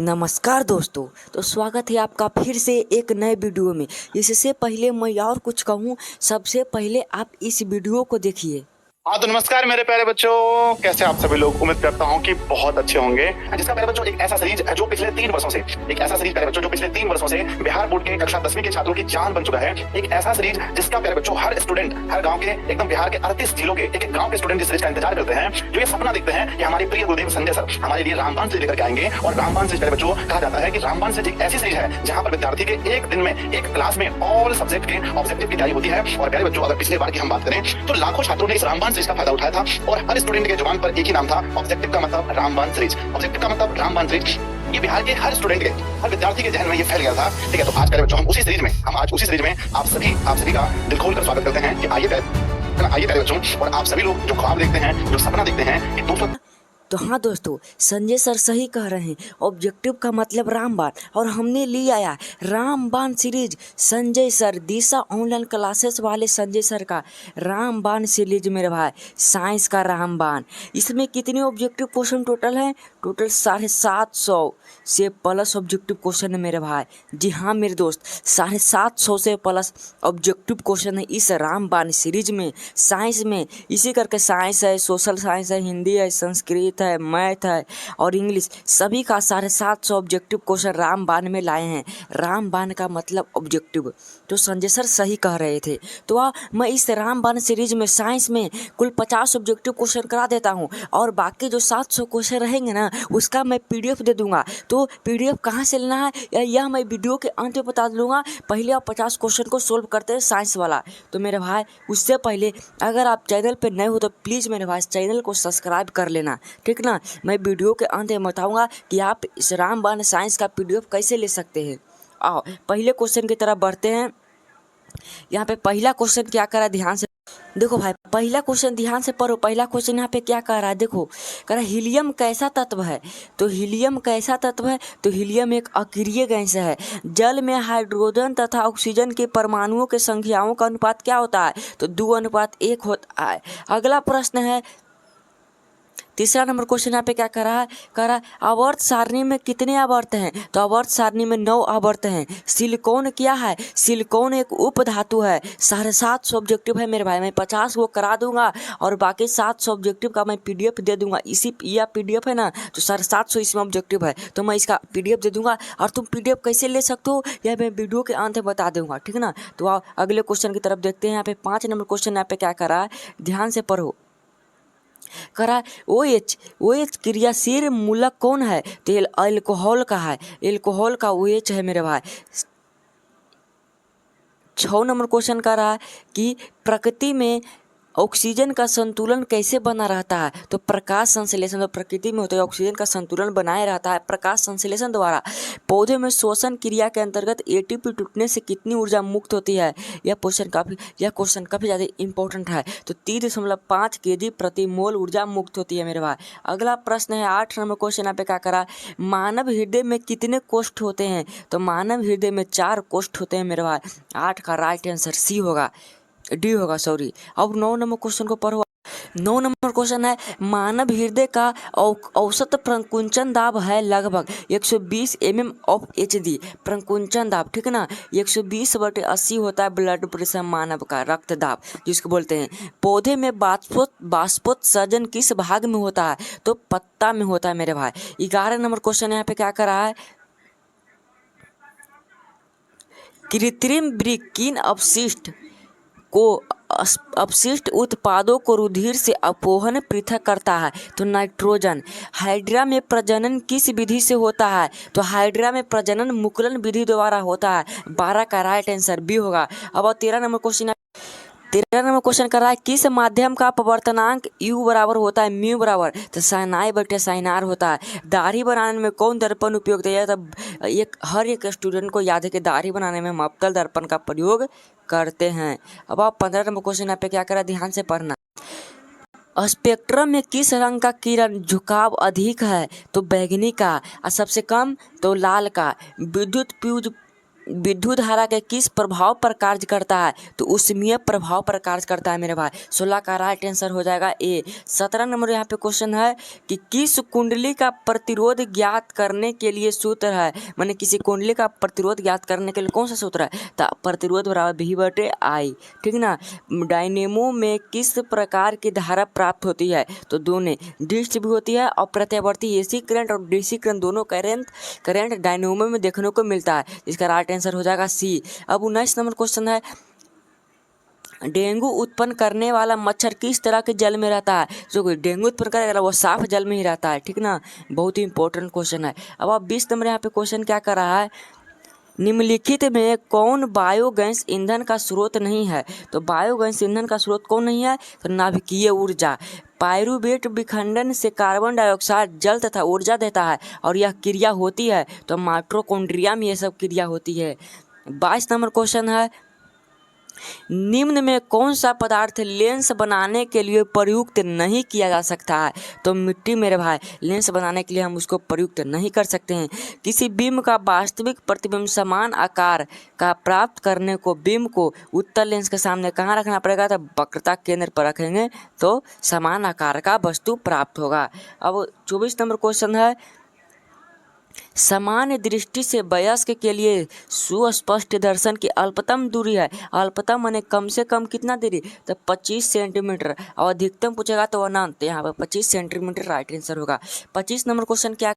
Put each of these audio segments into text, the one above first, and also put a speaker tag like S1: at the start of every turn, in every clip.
S1: नमस्कार दोस्तों। तो स्वागत है आपका फिर से एक नए वीडियो में। इससे पहले मैं और कुछ कहूँ, सबसे पहले आप इस वीडियो को देखिए।
S2: हाँ तो नमस्कार मेरे प्यारे बच्चों, कैसे आप सभी लोग। उम्मीद करता हूँ कि बहुत अच्छे होंगे। जिसका प्यारे बच्चों एक ऐसा सीरीज है जो पिछले 3 वर्षों से बिहार बोर्ड के कक्षा 10वीं के छात्रों की जान बन चुका है। एक ऐसा सीरीज जिसका प्यारे बच्चों हर स्टूडेंट, हर गांव के, एकदम बिहार के 38 जिलों के एक गांव के स्टूडेंट इस सीरीज का इंतजार करते हैं, जो ये सपना देखते हैं कि हमारे प्रिय गुरुदेव संजय सर हमारे लिए रामबाण सीरीज लेकर के आएंगे। और रामबाण सीरीज प्यारे बच्चों कहा जाता है कि रामबाण सीरीज एक ऐसी सीरीज है जहाँ पर विद्यार्थी के एक दिन में एक क्लास में ऑल सब्जेक्ट के ऑब्जेक्टिव की तैयारी होती है। और प्यारे बच्चों अगर पिछले बार की हम बात करें तो लाखों छात्रों ने इस रामबाण सीरीज का फायदा उठाया था और हर स्टूडेंट के जुबान पर एक ही नाम था, ऑब्जेक्टिव का मतलब रामबाण सीरीज। ऑब्जेक्टिव का मतलब रामबाण सीरीज ये बिहार के हर स्टूडेंट के, हर विद्यार्थी के जहन में ये फैल गया था। ठीक है, तो आज प्यारे बच्चों हम उसी सीरीज में आप सभी का दिल खोलकर स्वागत करते हैं कि आइए प्यारे बच्चों, और आप सभी लोग जो ख्वाब देखते हैं, जो सपना देखते हैं कि 200।
S1: तो हाँ दोस्तों, संजय सर सही कह रहे हैं। ऑब्जेक्टिव का मतलब रामबाण, और हमने लिया आया रामबाण सीरीज। संजय सर दिशा ऑनलाइन क्लासेस वाले संजय सर का रामबाण सीरीज मेरे भाई, साइंस का रामबाण। इसमें कितने ऑब्जेक्टिव क्वेश्चन टोटल हैं? टोटल 750 से प्लस ऑब्जेक्टिव क्वेश्चन है मेरे भाई। जी हाँ मेरे दोस्त, 750 से प्लस ऑब्जेक्टिव क्वेश्चन है इस रामबाण सीरीज में। साइंस में इसी करके साइंस है, सोशल साइंस है, हिंदी है, संस्कृत है, मैथ है और इंग्लिश, सभी का 750 ऑब्जेक्टिव क्वेश्चन रामबाण में लाए हैं। रामबाण का मतलब ऑब्जेक्टिव। तो संजय सर सही कह रहे थे। तो मैं इस रामबाण सीरीज में साइंस में कुल 50 ऑब्जेक्टिव क्वेश्चन करा देता हूं, और बाकी जो 700 क्वेश्चन रहेंगे ना, उसका मैं PDF दे दूंगा। तो PDF कहाँ से लेना है यह मैं वीडियो के अंत में बता दूंगा। पहले आप 50 क्वेश्चन को सोल्व करते हैं साइंस वाला। तो मेरे भाई उससे पहले अगर आप चैनल पर नए हो तो प्लीज़ मेरे भाई चैनल को सब्सक्राइब कर लेना, ठीक ना। मैं वीडियो के अंत में बताऊंगा कि आप इस रामबाण साइंस का PDF कैसे ले सकते हैं। आओ पहले क्वेश्चन की तरफ बढ़ते हैं। यहाँ पे पहला क्वेश्चन क्या करा, ध्यान से देखो भाई। पहला क्वेश्चन ध्यान से पढ़ो। पहला क्वेश्चन यहाँ पे क्या कह रहा है, देखो कह रहा है हीलियम कैसा तत्व है। तो हीलियम कैसा तत्व है? तो हीलियम एक अक्रिय गैस है। जल में हाइड्रोजन तथा ऑक्सीजन के परमाणुओं के संख्याओं का अनुपात क्या होता है? तो 2:1 होता है। अगला प्रश्न है, तीसरा नंबर क्वेश्चन यहाँ पे क्या कर रहा है, कह रहा है आवर्त सारणी में कितने आवर्त हैं? तो आवर्त सारणी में 9 आवर्त हैं। सिलिकॉन क्या है? सिलिकॉन एक उप धातु है। 750 ऑब्जेक्टिव है मेरे भाई। मैं 50 वो करा दूंगा और बाकी 700 ऑब्जेक्टिव का मैं PDF दे दूंगा। इसी यह PDF है ना, तो 750 इसमें ऑब्जेक्टिव है, तो मैं इसका PDF दे दूंगा। और तुम PDF कैसे ले सकते हो यह मैं वीडियो के अंत में बता दूंगा, ठीक ना। तो आओ अगले क्वेश्चन की तरफ देखते हैं। यहाँ पे 5 नंबर क्वेश्चन यहाँ पे क्या कर रहा है, ध्यान से पढ़ो। करा OH क्रियाशील मूलक कौन है? तो अल्कोहल का है। अल्कोहल का OH है मेरे भाई। 6 नंबर क्वेश्चन कर रहा है कि प्रकृति में ऑक्सीजन का संतुलन कैसे बना रहता है? तो प्रकाश संश्लेषण। तो प्रकृति में होता है ऑक्सीजन का संतुलन बनाए रहता है प्रकाश संश्लेषण द्वारा। पौधे में श्वसन क्रिया के अंतर्गत ATP टूटने से कितनी ऊर्जा मुक्त होती है? यह क्वेश्चन काफ़ी ज़्यादा इंपॉर्टेंट है। तो 3.5 kg प्रति मोल ऊर्जा मुक्त होती है मेरे भाई। अगला प्रश्न है 8 नंबर क्वेश्चन यहाँ पे क्या करा, मानव हृदय में कितने कोष्ठ होते हैं? तो मानव हृदय में 4 कोष्ठ होते हैं मेरे भाई। 8 का राइट आंसर डी होगा, सॉरी। अब 9 नंबर क्वेश्चन को पढ़ो। 9 नंबर क्वेश्चन है, मानव हृदय का औसत प्रकुंचन दाब है लगभग 120 mm ऑफ HD। प्रकुंचन दाब, ठीक है ना। 120/80 होता है ब्लड प्रेशर मानव का, रक्त दाब जिसको बोलते हैं। पौधे में बाष्पोत्सर्जन किस भाग में होता है? तो पत्ता में होता है मेरे भाई। 11 नंबर क्वेश्चन यहाँ पे क्या कर रहा है, कृत्रिम वृक्क किन अपशिष्ट उत्पादों को रुधिर से अपोहन पृथक करता है? तो नाइट्रोजन। हाइड्रा में प्रजनन किस विधि से होता है? तो हाइड्रा में प्रजनन मुकुलन विधि द्वारा होता है। 12 का राइट आंसर बी होगा। अब 13 नंबर क्वेश्चन कर रहा है, किस माध्यम का अपवर्तनांक U बराबर होता है म्यू बराबर? तो साइनार होता है। दाढ़ी बनाने में कौन दर्पण उपयोग किया जाता है? हर एक स्टूडेंट को याद है कि दाढ़ी बनाने में हम अवतल दर्पण का प्रयोग करते हैं। अब आप 15 नंबर क्वेश्चन यहाँ पे क्या करा, ध्यान से पढ़ना। स्पेक्ट्रम में किस रंग का किरण झुकाव अधिक है? तो बैंगनी का। और सबसे कम तो लाल का। विद्युत धारा के किस प्रभाव पर कार्य करता है? तो ऊष्मीय प्रभाव पर कार्य करता है मेरे भाई। 16 का राइट आंसर हो जाएगा ए। 17 नंबर यहाँ पे क्वेश्चन है कि किस कुंडली का प्रतिरोध ज्ञात करने के लिए सूत्र है? माने किसी कुंडली का प्रतिरोध ज्ञात करने के लिए कौन सा सूत्र है? तो प्रतिरोध बराबर V/I, ठीक ना। डायनेमो में किस प्रकार की धारा प्राप्त होती है? तो दोनों डिस्ट भी होती है और प्रत्यावर्ती AC करंट और DC करंट दोनों करंट डायनेमो में देखने को मिलता है। इसका राइट आंसर हो जाएगा सी। अब 19 नंबर क्वेश्चन है, डेंगू उत्पन्न करने वाला मच्छर किस तरह के जल में रहता है? जो डेंगू उत्पन्न करेगा वो साफ जल में ही रहता है, ठीक ना। बहुत ही इंपॉर्टेंट क्वेश्चन है। अब आप 20 नंबर यहाँ पे क्वेश्चन क्या कर रहा है, निम्नलिखित में कौन बायोगैस ईंधन का स्रोत नहीं है? तो बायोगैस ईंधन का स्रोत कौन नहीं है? तो नाभिकीय ऊर्जा। पायरुवेट विखंडन से कार्बन डाइऑक्साइड जल तथा ऊर्जा देता है और यह क्रिया होती है तो माइटोकॉन्ड्रिया में यह सब क्रिया होती है। 22 नंबर क्वेश्चन है, निम्न में कौन सा पदार्थ लेंस बनाने के लिए प्रयुक्त नहीं किया जा सकता है? तो मिट्टी मेरे भाई, लेंस बनाने के लिए हम उसको प्रयुक्त नहीं कर सकते हैं। किसी बिंब का वास्तविक प्रतिबिंब समान आकार का प्राप्त करने को बिंब को उत्तल लेंस के सामने कहाँ रखना पड़ेगा? तो वक्रता केंद्र पर रखेंगे तो समान आकार का वस्तु प्राप्त होगा। अब 24 नंबर क्वेश्चन है, सामान्य दृष्टि से वयस्क के लिए सुस्पष्ट दर्शन की अल्पतम दूरी है। अल्पतम माने कम से कम कितना दूरी? तो 25 सेंटीमीटर। और अधिकतम पूछेगा तो अनंत, यहाँ पर 25 सेंटीमीटर राइट आंसर होगा। 25 नंबर क्वेश्चन क्या,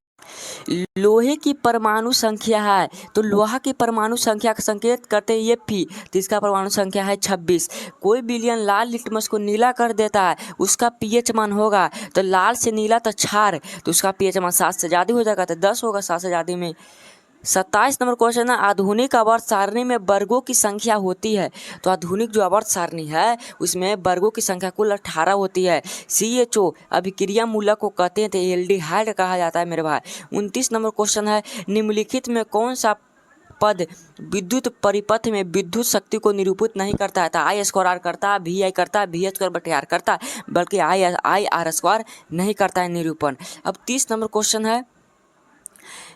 S1: लोहे की परमाणु संख्या है? तो लोहा की परमाणु संख्या का संकेत करते हैं Fe, तो इसका परमाणु संख्या है 26। कोई विलयन लाल लिटमस को नीला कर देता है, उसका pH मान होगा? तो लाल से नीला तो क्षार, तो उसका pH मान 7 से ज़्यादा हो जाएगा तो 10 होगा 7 से ज़्यादा में। 27 नंबर क्वेश्चन है, आधुनिक आवर्त सारणी में वर्गों की संख्या होती है? तो आधुनिक जो आवर्त सारणी है उसमें वर्गों की संख्या कुल 18 होती है। CHO अभिक्रिया मूलक को कहते हैं तो एल्डिहाइड कहा जाता है मेरे भाई। 29 नंबर क्वेश्चन है, निम्नलिखित में कौन सा पद विद्युत परिपथ में विद्युत शक्ति को निरूपित नहीं करता है? तो I² करता है, VI करता है, VH²/R करता है, बल्कि IR² नहीं करता है निरूपण। अब 30 नंबर क्वेश्चन है,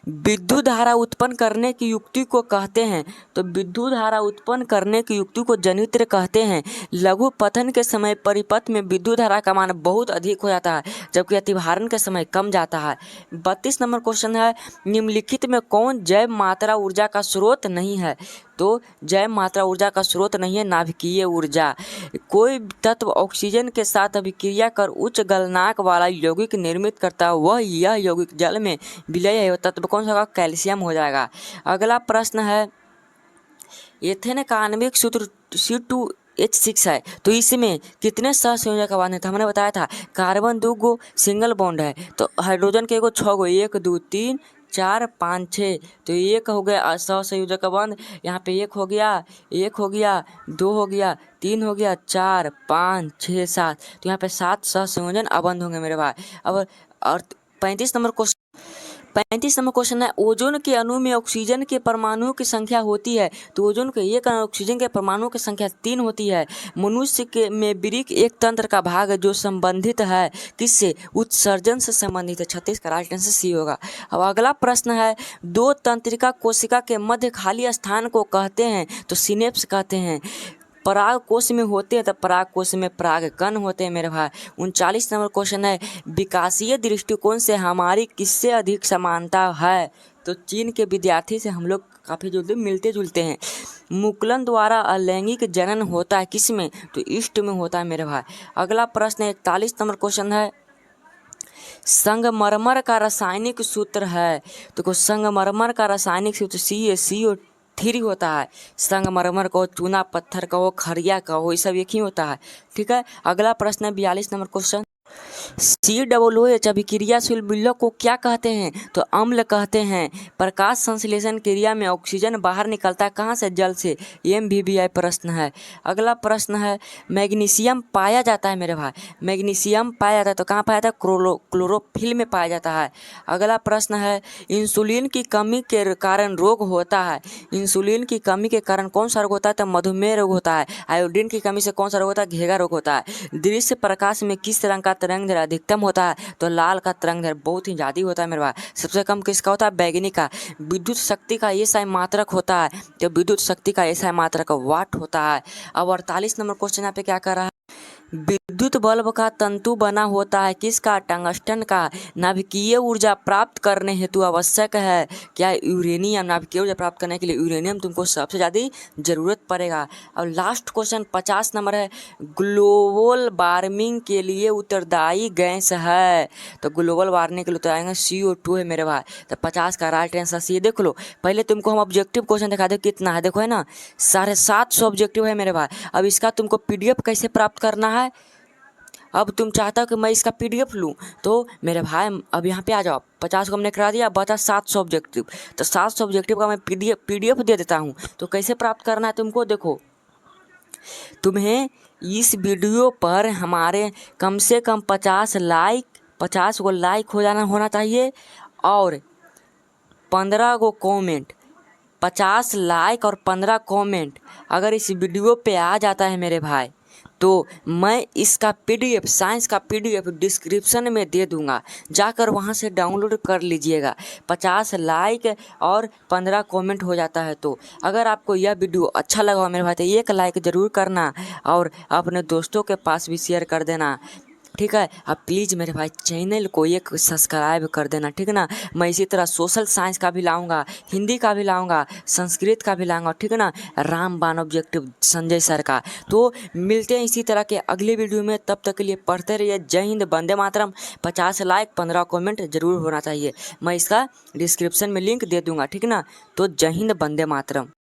S1: विद्युत धारा उत्पन्न करने की युक्ति को कहते हैं? तो विद्युत धारा उत्पन्न करने की युक्ति को जनित्र कहते हैं। लघु पतन के समय परिपथ में विद्युत धारा का मान बहुत अधिक हो जाता है जबकि अतिभारण के समय कम जाता है। 32 नंबर क्वेश्चन है, निम्नलिखित में कौन जैव मात्रा ऊर्जा का स्रोत नहीं है? तो जैव मात्रा ऊर्जा का स्रोत नहीं है नाभिकीय ऊर्जा। कोई तत्व ऑक्सीजन के साथ अभिक्रिया कर उच्च गलनांक वाला यौगिक निर्मित करता है, वह यह यौगिक जल में विलय है, तत्व कौन सा होगा? कैल्शियम हो जाएगा। अगला प्रश्न है, एथेन का आणविक सूत्र C2H6 है, तो इसमें कितने सहसंयोजक बंध हैं? तो हमने बताया था कार्बन 2 गो सिंगल बॉन्ड है, तो हाइड्रोजन के 6 गो, 1 2 3 4 5 6, तो एक हो गया सहसंयोजक बंध। यहाँ पे एक हो गया 2 हो गया 3 हो गया 4 5 6 7, तो यहाँ पे 7 सहसंयोजन अबंध होंगे मेरे भाई। अब और 35 नंबर क्वेश्चन है, ओजोन के अणु में ऑक्सीजन के परमाणुओं की संख्या होती है? तो ओजोन के एक ऑक्सीजन के परमाणुओं की संख्या 3 होती है। मनुष्य के में वृक्क एक तंत्र का भाग है जो संबंधित है किससे? उत्सर्जन से संबंधित है। 36 का राइट आंसर सी होगा। अब अगला प्रश्न है, 2 तंत्रिका कोशिका के मध्य खाली स्थान को कहते हैं? तो सिनेप्स कहते हैं। पराग कोश में होते हैं तो पराग कोश में परागकण होते हैं मेरे भाई। 39 नंबर क्वेश्चन है, विकासीय दृष्टिकोण से हमारी किससे अधिक समानता है? तो चीन के विद्यार्थी से हम लोग काफ़ी जल्दी मिलते जुलते हैं। मुकुलन द्वारा अलैंगिक जनन होता है किसमें? तो ईस्ट में होता है मेरे भाई। अगला प्रश्न 41 नंबर क्वेश्चन है, संगमरमर का रासायनिक सूत्र है? तो संगमरमर का रासायनिक सूत्र CaCO3 होता है। संगमरमर को, चूना पत्थर का हो, खरिया का हो, ये सब एक ही होता है, ठीक है। अगला प्रश्न है 42 नंबर क्वेश्चन, COOH अभिक्रियाशील विलयन को क्या कहते हैं? तो अम्ल कहते हैं। प्रकाश संश्लेषण क्रिया में ऑक्सीजन बाहर निकलता है कहाँ से? जल से। MBBI प्रश्न है। अगला प्रश्न है, मैग्नीशियम पाया जाता है मेरे भाई, मैग्नीशियम पाया जाता है तो कहाँ पाया जाता है? क्लोरोफिल में पाया जाता है। अगला प्रश्न है, इंसुलिन की कमी के कारण रोग होता है? इंसुलिन की कमी के कारण कौन सा रोग होता है? तो मधुमेह रोग होता है। आयोडीन की कमी से कौन सा रोग होता है? घेगा रोग होता है। दृश्य प्रकाश में किस रंग का तरंग दैर्घ्य अधिकतम होता है तो लाल का तरंग दैर्घ्य बहुत ही ज़्यादा होता है मेरे भाई। सबसे कम किसका होता है? बैगनी का। विद्युत शक्ति का SI मात्रक होता है तो विद्युत शक्ति का SI मात्रक वाट होता है। अब 48 नंबर क्वेश्चन यहाँ पे क्या कर रहा है? विद्युत बल्ब का तंतु बना होता है किसका? टंगस्टन का। नाभिकीय ऊर्जा प्राप्त करने हेतु आवश्यक है क्या? यूरेनियम। नाभिकीय ऊर्जा प्राप्त करने के लिए यूरेनियम तुमको सबसे ज़्यादा जरूरत पड़ेगा। अब लास्ट क्वेश्चन 50 नंबर है, ग्लोबल वार्मिंग के लिए उत्तरदायी गैस है तो ग्लोबल वार्मिंग के लिए उत्तरदायी CO2 है मेरे भाई। तो 50 का राइट आंसर सी। देख लो पहले तुमको हम ऑब्जेक्टिव क्वेश्चन दिखा दो कितना है, देखो है ना 750 ऑब्जेक्टिव है मेरे भाई। अब इसका तुमको PDF कैसे प्राप्त करना है? अब तुम चाहता हो कि मैं इसका PDF लूँ तो मेरे भाई अब यहाँ पे आ जाओ। 50 को हमने करा दिया, बता 700 ऑब्जेक्टिव। तो 700 ऑब्जेक्टिव का मैं PDF दे देता हूँ। तो कैसे प्राप्त करना है तुमको? देखो तुम्हें इस वीडियो पर हमारे कम से कम 50 को लाइक होना चाहिए और 15 को कमेंट। 50 लाइक और 15 कमेंट अगर इस वीडियो पे आ जाता है मेरे भाई तो मैं इसका PDF साइंस का PDF डिस्क्रिप्शन में दे दूंगा, जाकर वहां से डाउनलोड कर लीजिएगा। 50 लाइक और 15 कमेंट हो जाता है तो अगर आपको यह वीडियो अच्छा लगा हो मेरे भाई तो एक लाइक ज़रूर करना और अपने दोस्तों के पास भी शेयर कर देना, ठीक है। अब प्लीज़ मेरे भाई चैनल को एक सब्सक्राइब कर देना, ठीक है ना। मैं इसी तरह सोशल साइंस का भी लाऊंगा, हिंदी का भी लाऊंगा, संस्कृत का भी लाऊंगा, ठीक है ना। रामबाण ऑब्जेक्टिव संजय सर का। तो मिलते हैं इसी तरह के अगले वीडियो में, तब तक के लिए पढ़ते रहिए। जय हिंद, वंदे मातरम। 50 लाइक 15 कमेंट जरूर होना चाहिए। मैं इसका डिस्क्रिप्शन में लिंक दे दूँगा, ठीक है ना। तो जय हिंद, वंदे मातरम।